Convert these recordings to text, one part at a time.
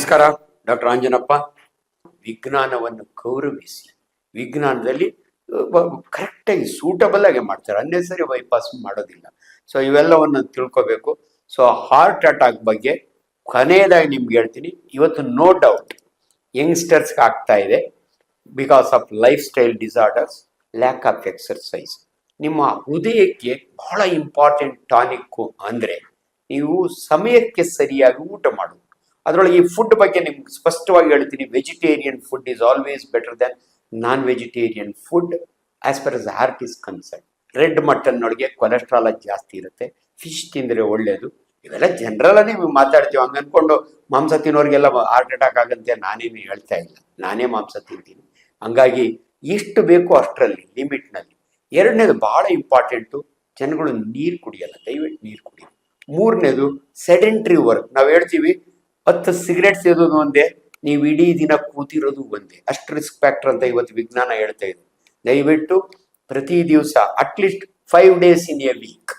ನಮಸ್ಕಾರ, ಡಾಕ್ಟರ್ ಆಂಜನಪ್ಪ. ವಿಜ್ಞಾನವನ್ನು ಗೌರವಿಸಿ, ವಿಜ್ಞಾನದಲ್ಲಿ ಕರೆಕ್ಟಾಗಿ ಸೂಟಬಲ್ ಆಗಿ ಮಾಡ್ತಾರೆ, ಅನ್ನೆಸರಿ ಬೈಪಾಸ್ ಮಾಡೋದಿಲ್ಲ. ಸೊ ಇವೆಲ್ಲವನ್ನು ತಿಳ್ಕೋಬೇಕು. ಸೊ ಹಾರ್ಟ್ ಅಟ್ಯಾಕ್ ಬಗ್ಗೆ ಕೊನೆಯದಾಗಿ ನಿಮ್ಗೆ ಹೇಳ್ತೀನಿ. ಇವತ್ತು ನೋ ಡೌಟ್ ಯಂಗ್ಸ್ಟರ್ಸ್ಗೆ ಆಗ್ತಾ ಇದೆ because of life style disorders, lack of exercise. ನಿಮ್ಮ ಹೃದಯಕ್ಕೆ ಬಹಳ ಇಂಪಾರ್ಟೆಂಟ್ ಟಾನಿಕ್ಕು ಅಂದರೆ ನೀವು ಸಮಯಕ್ಕೆ ಸರಿಯಾಗಿ ಊಟ ಮಾಡೋದು. ಅದರೊಳಗೆ ಈ ಫುಡ್ ಬಗ್ಗೆ ನಿಮ್ಗೆ ಸ್ಪಷ್ಟವಾಗಿ ಹೇಳ್ತೀನಿ. Vegetarian food is always better than non vegetarian food as far as heart is concern. Red mutton ಒಳಗೆ ಕೊಲೆಸ್ಟ್ರಾಲ್ ಜಾಸ್ತಿ ಇರುತ್ತೆ, ಫಿಶ್ ತಿಂದರೆ ಒಳ್ಳೆಯದು. ಇವೆಲ್ಲ ಜನರಲ್ಲೇ ಮಾತಾಡ್ತೀವಿ. ಹಂಗೆ ಅಂದ್ಕೊಂಡು ಮಾಂಸ ತಿನ್ನೋರಿಗೆಲ್ಲ ಹಾರ್ಟ್ ಅಟ್ಯಾಕ್ ಆಗಂತೆ ನಾನೇನು ಹೇಳ್ತಾ ಇಲ್ಲ, ನಾನೇ ಮಾಂಸ ತಿಂತೀನಿ. ಹಂಗಾಗಿ ಎಷ್ಟು ಬೇಕೋ ಅಷ್ಟರಲ್ಲಿ ಲಿಮಿಟ್ನಲ್ಲಿ. ಎರಡನೇದು ಭಾಳ ಇಂಪಾರ್ಟೆಂಟು, ಜನಗಳು ನೀರು ಕುಡಿಯಲ್ಲ, ದಯವಿಟ್ಟು ನೀರು ಕುಡಿ. ಮೂರನೇದು ಸೆಡೆಂಟ್ರಿ ವರ್ಕ್. ನಾವು ಹೇಳ್ತೀವಿ 10 ಸಿಗರೇಟ್ ಸೇದೋದು ಒಂದೇ, ನೀವು ಇಡೀ ದಿನ ಕೂತಿರೋದು ಒಂದೇ, ಅಷ್ಟು ರಿಸ್ಕ್ ಫ್ಯಾಕ್ಟರ್ ಅಂತ ಇವತ್ತು ವಿಜ್ಞಾನ ಹೇಳ್ತಾ ಇದೆ. ದಯವಿಟ್ಟು ಪ್ರತಿ ದಿವಸ at least 5 days in a week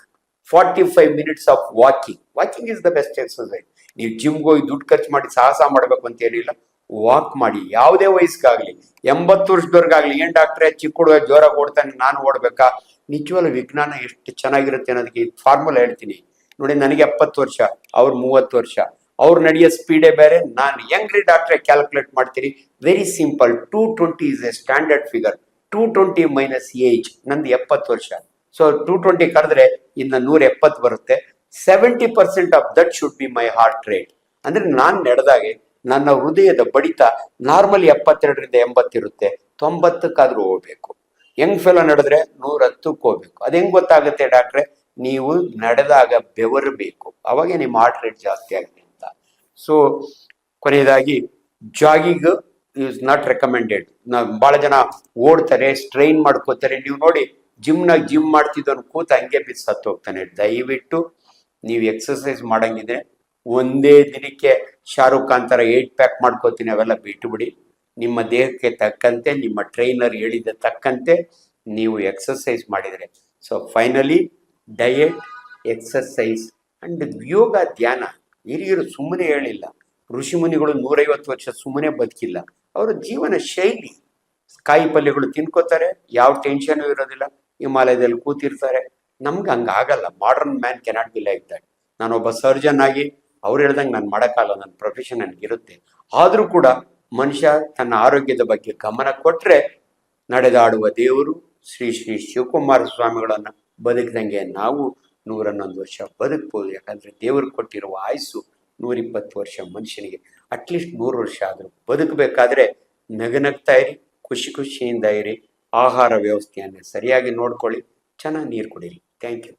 45 minutes of walking. Walking is the best exercise. ನೀವು ಜಿಮ್ಗೆ ಹೋಗಿ ದುಡ್ಡು ಖರ್ಚು ಮಾಡಿ ಸಾಹಸ ಮಾಡಬೇಕು ಅಂತ ಏನಿಲ್ಲ, ವಾಕ್ ಮಾಡಿ. ಯಾವುದೇ ವಯಸ್ಸಿಗಾಗಲಿ, 80 ವರ್ಷದವ್ರಿಗಾಗಲಿ. ಏನು ಡಾಕ್ಟ್ರೇ ಚಿಕ್ಕ ಹುಡುಗ ಜೋರಾಗಿ ಓಡ್ತಾನೆ, ನಾನು ಓಡ್ಬೇಕಾ? ನಿಜವಲ್ಲ ವಿಜ್ಞಾನ ಎಷ್ಟು ಚೆನ್ನಾಗಿರುತ್ತೆ ಅನ್ನೋದಕ್ಕೆ ಫಾರ್ಮುಲಾ ಹೇಳ್ತೀನಿ ನೋಡಿ. ನನಗೆ 70 ವರ್ಷ, ಅವ್ರು 30 ವರ್ಷ. ಅವ್ರು ನಡೆಯೋ ಸ್ಪೀಡೇ ಬೇರೆ, ನಾನು ಹೆಂಗ್ರಿ ಡಾಕ್ಟ್ರೆ ಕ್ಯಾಲ್ಕುಲೇಟ್ ಮಾಡ್ತೀರಿ? Very simple. 220 is A standard figure. 220 minus age. ನಂದು 70 ವರ್ಷ. ಸೊ 220 ಕರೆದ್ರೆ ಇನ್ನು 170 ಬರುತ್ತೆ. 70% of that should be my heart rate. ಅಂದ್ರೆ ನಾನು ನಡೆದಾಗೆ ನನ್ನ ಹೃದಯದ ಬಡಿತ ನಾರ್ಮಲಿ 72ರಿಂದ 80 ಇರುತ್ತೆ, 90ಕ್ಕಾದ್ರೂ ಹೋಗ್ಬೇಕು. ಯಂಗ್ ಫೆಲೋ ನಡೆದ್ರೆ 110ಕ್ಕೆ ಹೋಗ್ಬೇಕು. ಅದು ಹೆಂಗ್ ಗೊತ್ತಾಗುತ್ತೆ ಡಾಕ್ಟ್ರೆ? ನೀವು ನಡೆದಾಗ ಬೆವರಬೇಕು, ಅವಾಗೆ ನಿಮ್ಮ ಹಾರ್ಟ್ ರೇಟ್ ಜಾಸ್ತಿ ಆಗುತ್ತೆ ಅಂತ. ಸೊ ಕೊನೆಯದಾಗಿ ಜಾಗಿಂಗ್ ಈಸ್ ನಾಟ್ ರೆಕಮೆಂಡೆಡ್. ಭಾಳ ಜನ ಓಡ್ತಾರೆ, ಸ್ಟ್ರೈನ್ ಮಾಡ್ಕೋತಾರೆ. ನೀವು ನೋಡಿ ಜಿಮ್ನಾಗ ಜಿಮ್ ಮಾಡ್ತಿದ್ದವನು ಕೂತ ಹಂಗೆ ಬಿದ್ದು ಸತ್ತು ಹೋಗ್ತಾನೆ. ದಯವಿಟ್ಟು ನೀವು ಎಕ್ಸರ್ಸೈಸ್ ಮಾಡಂಗಿದ್ರೆ ಒಂದೇ ದಿನಕ್ಕೆ ಶಾರುಖ್ ಖಾನ್ ಥರ 8 ಪ್ಯಾಕ್ ಮಾಡ್ಕೋತೀನಿ, ಅವೆಲ್ಲ ಬಿಟ್ಟುಬಿಡಿ. ನಿಮ್ಮ ದೇಹಕ್ಕೆ ತಕ್ಕಂತೆ, ನಿಮ್ಮ ಟ್ರೈನರ್ ಹೇಳಿದ ತಕ್ಕಂತೆ ನೀವು ಎಕ್ಸರ್ಸೈಸ್ ಮಾಡಿದರೆ. So finally diet, exercise and yoga, ಧ್ಯಾನ. ಹಿರಿಯರು ಸುಮ್ಮನೆ ಹೇಳಿಲ್ಲ, ಋಷಿಮುನಿಗಳು 150 ವರ್ಷ ಸುಮ್ಮನೆ ಬದುಕಿಲ್ಲ. ಅವರ ಜೀವನ ಶೈಲಿ. ಕಾಯಿ ಪಲ್ಯಗಳು ತಿನ್ಕೋತಾರೆ, ಯಾವ ಟೆನ್ಷನ್ ಇರೋದಿಲ್ಲ, ಹಿಮಾಲಯದಲ್ಲಿ ಕೂತಿರ್ತಾರೆ. ನಮ್ಗೆ ಹಂಗೆ ಆಗಲ್ಲ. Modern man cannot be like that. ನಾನೊಬ್ಬ ಸರ್ಜನ್ ಆಗಿ ಅವ್ರು ಹೇಳ್ದಂಗೆ ನಾನು ಮಾಡೋಕ್ಕಲ್ಲ, ನನ್ನ ಪ್ರೊಫೆಷನ್ ನನಗಿರುತ್ತೆ. ಆದರೂ ಕೂಡ ಮನುಷ್ಯ ತನ್ನ ಆರೋಗ್ಯದ ಬಗ್ಗೆ ಗಮನ ಕೊಟ್ಟರೆ ನಡೆದಾಡುವ ದೇವರು ಶ್ರೀ ಶ್ರೀ ಶಿವಕುಮಾರ ಸ್ವಾಮಿಗಳನ್ನು ಬದುಕಿದಂಗೆ ನಾವು 111 ವರ್ಷ ಬದುಕ್ಬೋದು. ಯಾಕಂದರೆ ದೇವರು ಕೊಟ್ಟಿರುವ ಆಯುಸ್ಸು 120 ವರ್ಷ. ಮನುಷ್ಯನಿಗೆ ಅಟ್ಲೀಸ್ಟ್ 100 ವರ್ಷ ಆದರೂ ಬದುಕಬೇಕಾದ್ರೆ ನಗನಗ್ತಾ ಇರಿ, ಖುಷಿ ಖುಷಿಯಿಂದ ಇರಿ, ಆಹಾರ ವ್ಯವಸ್ಥೆಯನ್ನು ಸರಿಯಾಗಿ ನೋಡ್ಕೊಳ್ಳಿ, ಚೆನ್ನಾಗಿ ನೀರು ಕುಡೀರಿ. Thank you.